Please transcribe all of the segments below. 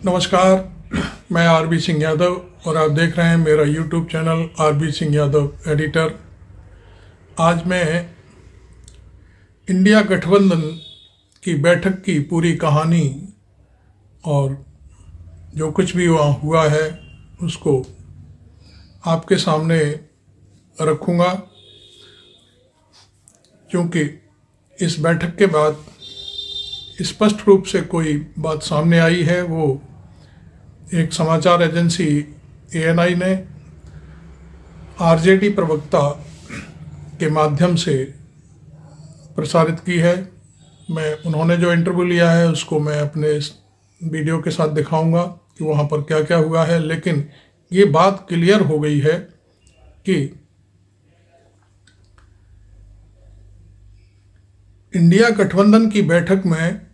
नमस्कार, मैं आरबी सिंह यादव और आप देख रहे हैं मेरा YouTube channel RB Singh Yadav editor. आज मैं इंडिया गठबंधन की बैठक की पूरी कहानी और जो कुछ भी वहाँ हुआ है उसको आपके सामने रखूँगा, क्योंकि इस बैठक के बाद स्पष्ट रूप से कोई बात सामने आई है। वो एक समाचार एजेंसी ANI ने RJD प्रवक्ता के माध्यम से प्रसारित की है। उन्होंने जो इंटरव्यू लिया है उसको मैं अपने इस वीडियो के साथ दिखाऊंगा कि वहाँ पर क्या क्या हुआ है। लेकिन ये बात क्लियर हो गई है कि इंडिया गठबंधन की बैठक में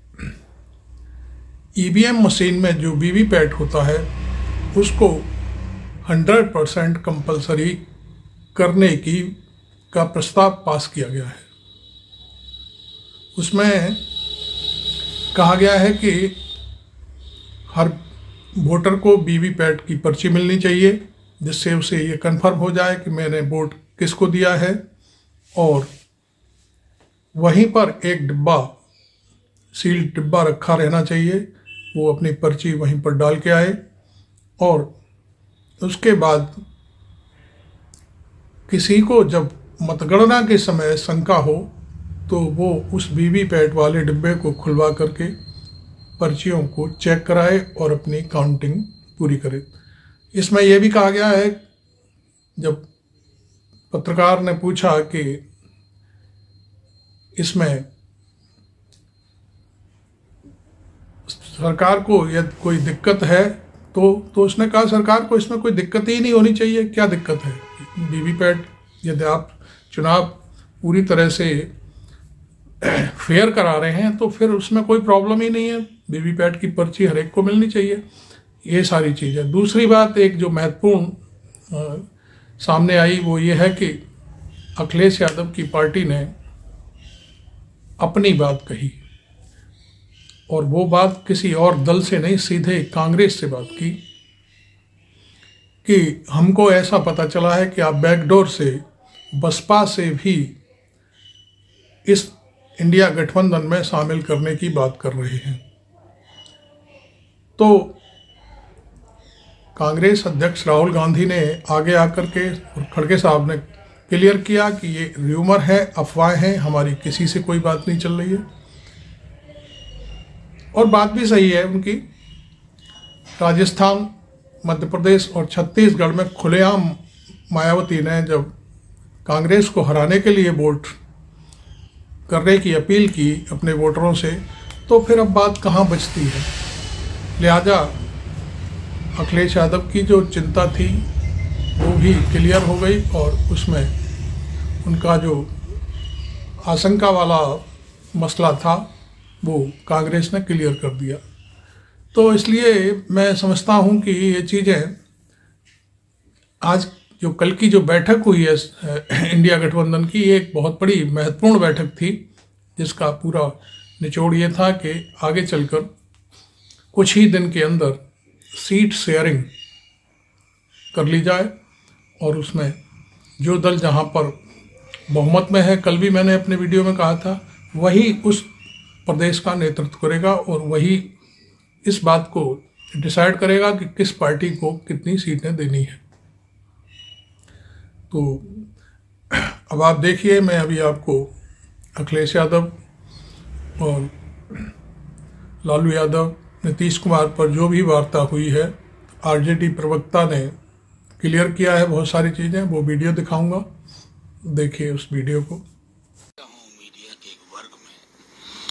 EVM मशीन में जो वीवीपैट होता है उसको 100% कंपलसरी करने का प्रस्ताव पास किया गया है। उसमें कहा गया है कि हर वोटर को वीवीपैट की पर्ची मिलनी चाहिए, जिससे उसे ये कंफर्म हो जाए कि मैंने वोट किसको दिया है, और वहीं पर एक डिब्बा, सील्ड डिब्बा रखा रहना चाहिए। वो अपनी पर्ची वहीं पर डाल के आए और उसके बाद किसी को जब मतगणना के समय शंका हो तो वो उस वीवीपैट वाले डिब्बे को खुलवा करके पर्चियों को चेक कराए और अपनी काउंटिंग पूरी करे। इसमें यह भी कहा गया है, जब पत्रकार ने पूछा कि इसमें सरकार को यदि कोई दिक्कत है तो उसने कहा सरकार को इसमें कोई दिक्कत ही नहीं होनी चाहिए। क्या दिक्कत है? वीवीपैट, यदि आप चुनाव पूरी तरह से फेयर करा रहे हैं तो फिर उसमें कोई प्रॉब्लम ही नहीं है। वीवीपैट की पर्ची हर एक को मिलनी चाहिए। ये सारी चीज़ें। दूसरी बात, एक जो महत्वपूर्ण सामने आई वो ये है कि अखिलेश यादव की पार्टी ने अपनी बात कही, और वो बात किसी और दल से नहीं, सीधे कांग्रेस से बात की कि हमको ऐसा पता चला है कि आप बैकडोर से बसपा से भी इस इंडिया गठबंधन में शामिल करने की बात कर रहे हैं। तो कांग्रेस अध्यक्ष राहुल गांधी ने आगे आकर के और खड़गे साहब ने क्लियर किया कि ये र्यूमर है, अफवाह है, हमारी किसी से कोई बात नहीं चल रही है। और बात भी सही है उनकी। राजस्थान, मध्य प्रदेश और छत्तीसगढ़ में खुलेआम मायावती ने जब कांग्रेस को हराने के लिए वोट करने की अपील की अपने वोटरों से, तो फिर अब बात कहाँ बचती है। लिहाजा अखिलेश यादव की जो चिंता थी वो भी क्लियर हो गई, और उसमें उनका जो आशंका वाला मसला था वो कांग्रेस ने क्लियर कर दिया। तो इसलिए मैं समझता हूँ कि ये चीज़ें, आज जो कल की जो बैठक हुई है इंडिया गठबंधन की, ये एक बहुत बड़ी महत्वपूर्ण बैठक थी, जिसका पूरा निचोड़ ये था कि आगे चलकर कुछ ही दिन के अंदर सीट शेयरिंग कर ली जाए, और उसमें जो दल जहाँ पर बहुमत में है, कल भी मैंने अपने वीडियो में कहा था, वही उस प्रदेश का नेतृत्व करेगा और वही इस बात को डिसाइड करेगा कि किस पार्टी को कितनी सीटें देनी है। तो अब आप देखिए, मैं अभी आपको अखिलेश यादव और लालू यादव, नीतीश कुमार पर जो भी वार्ता हुई है, RJD प्रवक्ता ने क्लियर किया है बहुत सारी चीज़ें, वो वीडियो दिखाऊंगा। देखिए उस वीडियो को। मीडिया के एक वर्ग में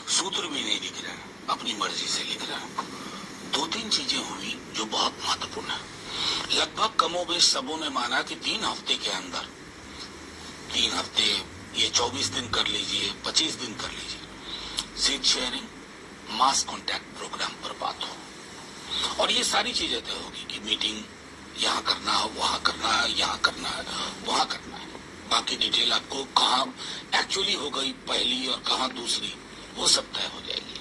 सूत्र भी नहीं लिख रहा, अपनी मर्जी से लिख रहा। दो तीन चीजें हुई जो बहुत महत्वपूर्ण है। लगभग कमोबेश सबों ने माना कि 3 हफ्ते के अंदर, 3 हफ्ते, ये 24 दिन कर लीजिए, 25 दिन कर लीजिए, सीट शेयरिंग, मास कॉन्टैक्ट प्रोग्राम पर बात हो, और ये सारी चीजें तय होगी कि मीटिंग यहाँ करना है, वहां करना है, यहाँ करना है, वहां करना है। बाकी डिटेल आपको कहाँ एक्चुअली हो गई पहली और कहाँ दूसरी, वो सब तय हो जाएगी।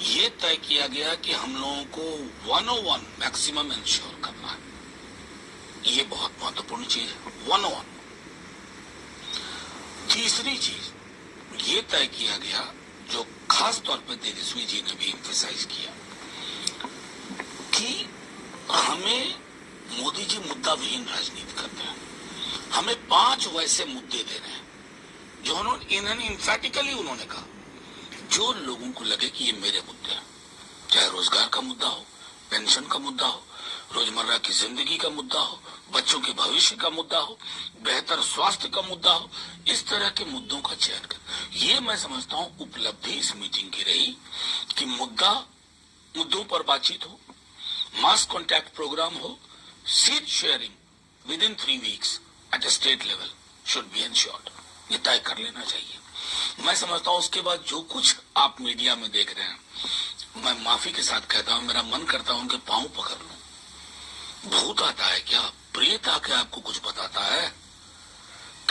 ये तय किया गया कि हम लोगों को 101 मैक्सिमम इंश्योर करना है। ये बहुत महत्वपूर्ण चीज है, 101। तीसरी चीज ये तय किया गया, जो खास तौर पर तेजस्वी जी ने भी एम्फेसाइज किया, कि हमें मोदी जी मुद्दा विहीन राजनीति करते हैं। हमें 5 वैसे मुद्दे देने हैं जो इन्होंने इम्फेटिकली उन्होंने कहा, जो लोगों को लगे कि ये मेरे मुद्दे हैं, चाहे रोजगार का मुद्दा हो, पेंशन का मुद्दा हो, रोजमर्रा की जिंदगी का मुद्दा हो, बच्चों के भविष्य का मुद्दा हो, बेहतर स्वास्थ्य का मुद्दा हो, इस तरह के मुद्दों का चयन कर। ये मैं समझता हूं उपलब्धि इस मीटिंग की रही कि मुद्दों पर बातचीत हो, मास कॉन्टैक्ट प्रोग्राम हो, seat sharing within 3 weeks at a state level should be ensured. ये तय कर लेना चाहिए। मैं समझता हूं उसके बाद जो कुछ आप मीडिया में देख रहे हैं, मैं माफी के साथ कहता हूं, मेरा मन करता है उनके पांव पकड़ लूं। भूत आता है क्या? प्रेत आके आपको कुछ बताता है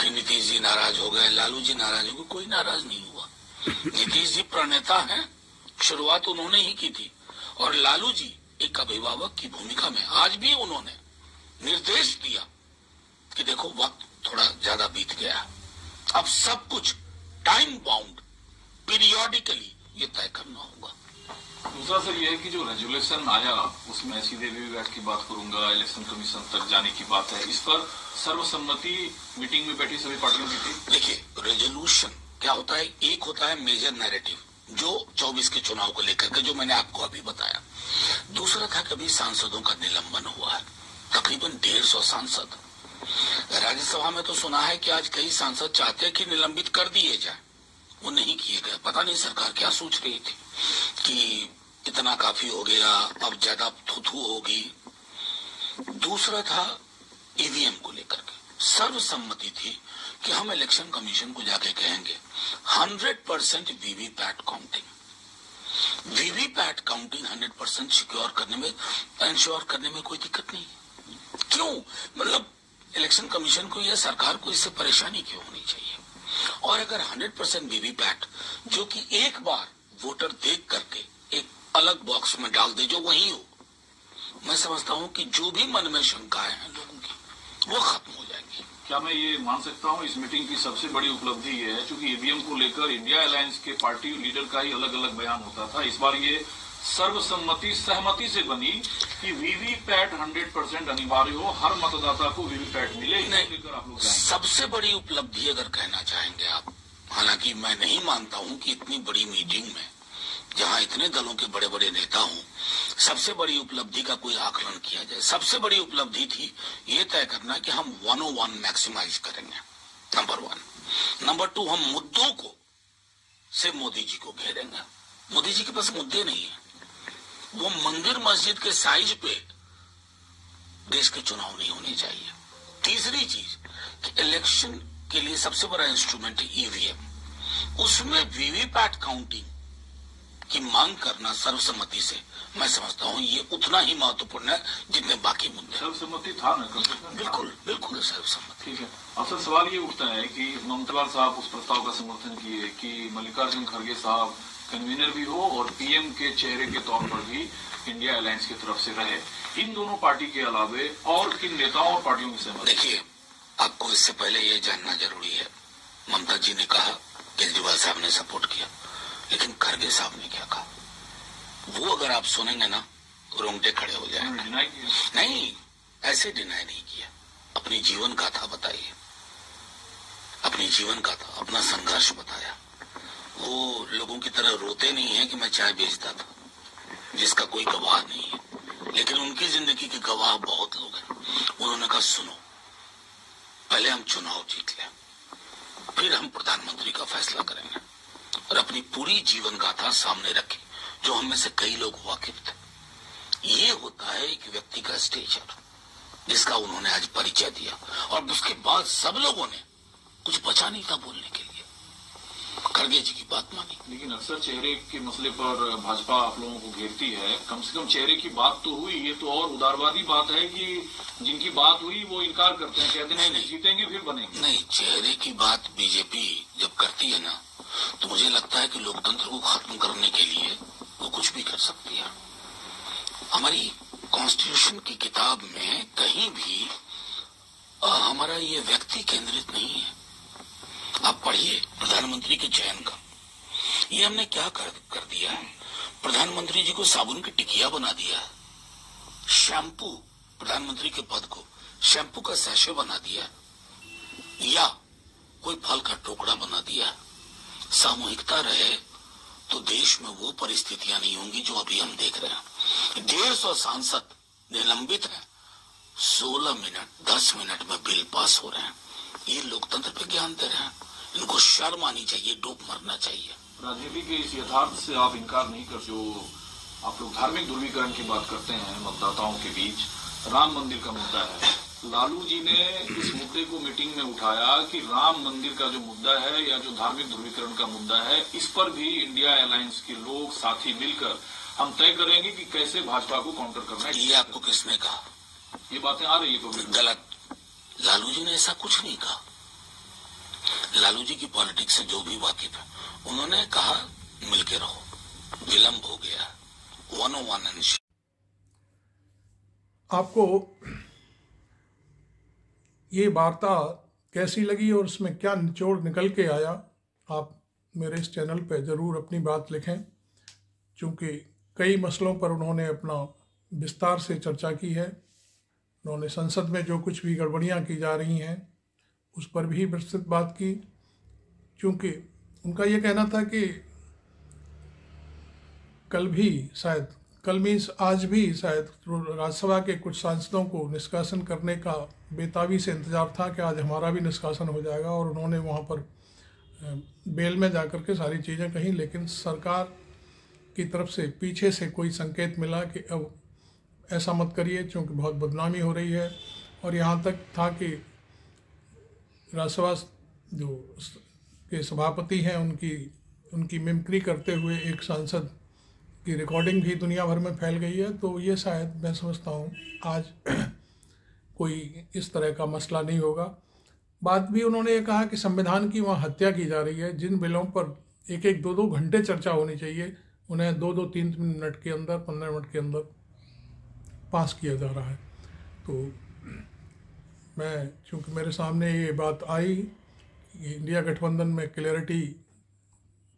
कि नीतीश जी नाराज हो गए, लालू जी नाराज हो गए? कोई नाराज नहीं हुआ। नीतीश जी प्रणेता हैं, शुरुआत उन्होंने ही की थी, और लालू जी एक अभिभावक की भूमिका में आज भी उन्होंने निर्देश दिया कि देखो वक्त थोड़ा ज्यादा बीत गया, अब सब कुछ टाइम बाउंड पीरियोडिकली ये तय करना होगा। दूसरा सर ये है कि जो रेजोल्यूशन आया उसमें सीधे वीवीपैट की बात करूंगा, इलेक्शन कमीशन तक जाने की बात है, इस पर सर्वसम्मति मीटिंग में बैठी सभी पार्टियों की थी। देखिए, रेजोल्यूशन क्या होता है? एक होता है मेजर नैरेटिव जो 24 के चुनाव को लेकर के, जो मैंने आपको अभी बताया। दूसरा था कभी सांसदों का निलंबन हुआ है, तकरीबन 150 सांसद। राज्यसभा में तो सुना है कि आज कई सांसद चाहते हैं कि निलंबित कर दिए जाए, वो नहीं किए गए। पता नहीं सरकार क्या सोच रही थी कि इतना काफी हो गया, अब ज्यादा थुथू होगी। दूसरा था ईवीएम को लेकर के सर्वसम्मति थी कि हम इलेक्शन कमीशन को जाके कहेंगे 100% VVPAT counting. VVPAT counting 100% secure करने में, इंश्योर करने में कोई दिक्कत नहीं। क्यों? मतलब इलेक्शन कमीशन को या सरकार को इससे परेशानी क्यों होनी चाहिए? और अगर 100% वीवीपैट, जो कि एक बार वोटर देख करके एक अलग बॉक्स में डाल दे जो वही हो, मैं समझता हूं कि जो भी मन में शंकाएं हैं लोगों की वो खत्म हो जाएंगी। क्या मैं ये मान सकता हूं इस मीटिंग की सबसे बड़ी उपलब्धि ये है, क्योंकि ईवीएम को लेकर इंडिया अलायंस के पार्टी लीडर का ही अलग अलग बयान होता था, इस बार ये सर्वसम्मति सहमति से बनी कि वीवीपैट 100% अनिवार्य हो, हर मतदाता को वीवीपैट मिले। लेकर आप लोग सबसे बड़ी उपलब्धि अगर कहना चाहेंगे आप, हालांकि मैं नहीं मानता हूं कि इतनी बड़ी मीटिंग में जहां इतने दलों के बड़े बड़े नेता हों, सबसे बड़ी उपलब्धि का कोई आकलन किया जाए। सबसे बड़ी उपलब्धि थी ये तय करना कि हम 101 मैक्सिमाइज करेंगे, नंबर 1। नंबर 2, हम मुद्दों को से मोदी जी को घेरेंगे। मोदी जी के पास मुद्दे नहीं है, वो मंदिर मस्जिद के साइज पे देश के चुनाव नहीं होने चाहिए। तीसरी चीज कि इलेक्शन के लिए सबसे बड़ा इंस्ट्रूमेंट है ईवीएम, उसमें वीवीपैट काउंटिंग की मांग करना सर्वसम्मति से, मैं समझता हूं ये उतना ही महत्वपूर्ण है जितने बाकी मुद्दे। सर्वसम्मति था ना? बिल्कुल बिल्कुल सर्वसम्मति। ठीक है। असल सवाल ये उठता है कि ममता साहब उस प्रस्ताव का समर्थन किए कि मल्लिकार्जुन खड़गे साहब कन्वीनर भी हो और पीएम के चेहरे के तौर पर भी इंडिया अलायंस की तरफ से रहे। इन दोनों पार्टी के अलावे और किन नेताओं और पार्टियों की सहमति? देखिए, आपको इससे पहले ये जानना जरूरी है, ममता जी ने कहा, केजरीवाल साहब ने सपोर्ट किया, लेकिन खड़गे साहब ने क्या कहा वो अगर आप सुनेंगे ना रोंगटे खड़े हो जाएंगे। नहीं, ऐसे डिनाई नहीं किया, अपनी जीवन गाथा बताइए, अपनी जीवन गाथा, अपना संघर्ष बताया। वो लोगों की तरह रोते नहीं है कि मैं चाय बेचता था, जिसका कोई गवाह नहीं है, लेकिन उनकी जिंदगी के गवाह बहुत लोग हैं। उन्होंने कहा सुनो, पहले हम चुनाव जीत लें, फिर हम प्रधानमंत्री का फैसला करेंगे, और अपनी पूरी जीवन गाथा सामने रखी जो हम में से कई लोग वाकिफ थे। ये होता है एक व्यक्ति का स्टेचर जिसका उन्होंने आज परिचय दिया, और उसके बाद सब लोगों ने कुछ बचा नहीं था बोलने के लिए, खड़गे जी की बात मानी। लेकिन अक्सर चेहरे के मसले पर भाजपा आप लोगों को घेरती है, कम से कम चेहरे की बात तो हुई। ये तो और उदारवादी बात है कि जिनकी बात हुई वो इनकार करते हैं, कहते हैं नहीं जीतेंगे फिर बनेंगे। नहीं, चेहरे की बात बीजेपी जब करती है ना, तो मुझे लगता है कि लोकतंत्र को खत्म करने के लिए वो कुछ भी कर सकती है। हमारी कॉन्स्टिट्यूशन की किताब में कहीं भी हमारा ये व्यक्ति केंद्रित नहीं है। आप पढ़िए प्रधानमंत्री के चयन का, ये हमने क्या कर दिया है। प्रधानमंत्री जी को साबुन की टिकिया बना दिया, शैम्पू प्रधानमंत्री के पद को शैम्पू का सैशे बना दिया, या कोई फल का टुकड़ा बना दिया। सामूहिकता रहे तो देश में वो परिस्थितियां नहीं होंगी जो अभी हम देख रहे हैं। 150 सांसद निलंबित हैं, 16 मिनट 10 मिनट में बिल पास हो रहे हैं। ये लोकतंत्र पे ज्ञान दे रहे हैं। इनको शर्म आनी चाहिए, डूब मरना चाहिए। राजनीति के इस यथार्थ से आप इनकार नहीं कर, जो आप लोग धार्मिक ध्रुवीकरण की बात करते हैं मतदाताओं के बीच, राम मंदिर का मुद्दा है। लालू जी ने इस मुद्दे को मीटिंग में उठाया कि राम मंदिर का जो मुद्दा है या जो धार्मिक ध्रुवीकरण का मुद्दा है, इस पर भी इंडिया अलायंस के लोग साथी मिलकर हम तय करेंगे कि कैसे भाजपा को काउंटर करना है। ये आपको किसने कहा? ये बातें आ रही है पब्लिक में। गलत। लालू जी ने ऐसा कुछ नहीं कहा। लालू जी की पॉलिटिक्स से जो भी वाकिफ है, उन्होंने कहा मिलके रहो, विलंब हो गया। 101 एंड आपको ये वार्ता कैसी लगी और उसमें क्या निचोड़ निकल के आया, आप मेरे इस चैनल पे ज़रूर अपनी बात लिखें, क्योंकि कई मसलों पर उन्होंने अपना विस्तार से चर्चा की है। उन्होंने संसद में जो कुछ भी गड़बड़ियाँ की जा रही हैं उस पर भी विस्तृत बात की, क्योंकि उनका ये कहना था कि कल भी शायद, कल मीन्स आज भी शायद, राज्यसभा के कुछ सांसदों को निष्कासन करने का बेताबी से इंतज़ार था कि आज हमारा भी निष्कासन हो जाएगा, और उन्होंने वहाँ पर बेल में जाकर के सारी चीज़ें कहीं। लेकिन सरकार की तरफ से पीछे से कोई संकेत मिला कि अब ऐसा मत करिए क्योंकि बहुत बदनामी हो रही है। और यहाँ तक था कि राज्यसभा जो के सभापति हैं उनकी मिमिक्री करते हुए एक सांसद की रिकॉर्डिंग भी दुनिया भर में फैल गई है। तो ये शायद मैं समझता हूँ आज कोई इस तरह का मसला नहीं होगा। बात भी उन्होंने ये कहा कि संविधान की वहाँ हत्या की जा रही है। जिन बिलों पर 1-2 घंटे चर्चा होनी चाहिए, उन्हें 2-3 मिनट के अंदर, 15 मिनट के अंदर पास किया जा रहा है। तो मैं, चूँकि मेरे सामने ये बात आई, इंडिया गठबंधन में क्लियरिटी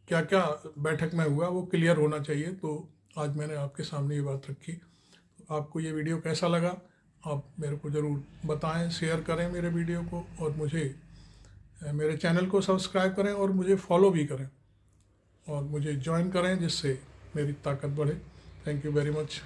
क्या क्या बैठक में हुआ वो क्लियर होना चाहिए, तो आज मैंने आपके सामने ये बात रखी। तो आपको ये वीडियो कैसा लगा आप मेरे को ज़रूर बताएं, शेयर करें मेरे वीडियो को, और मुझे मेरे चैनल को सब्सक्राइब करें और मुझे फॉलो भी करें और मुझे ज्वाइन करें, जिससे मेरी ताकत बढ़े। Thank you very much.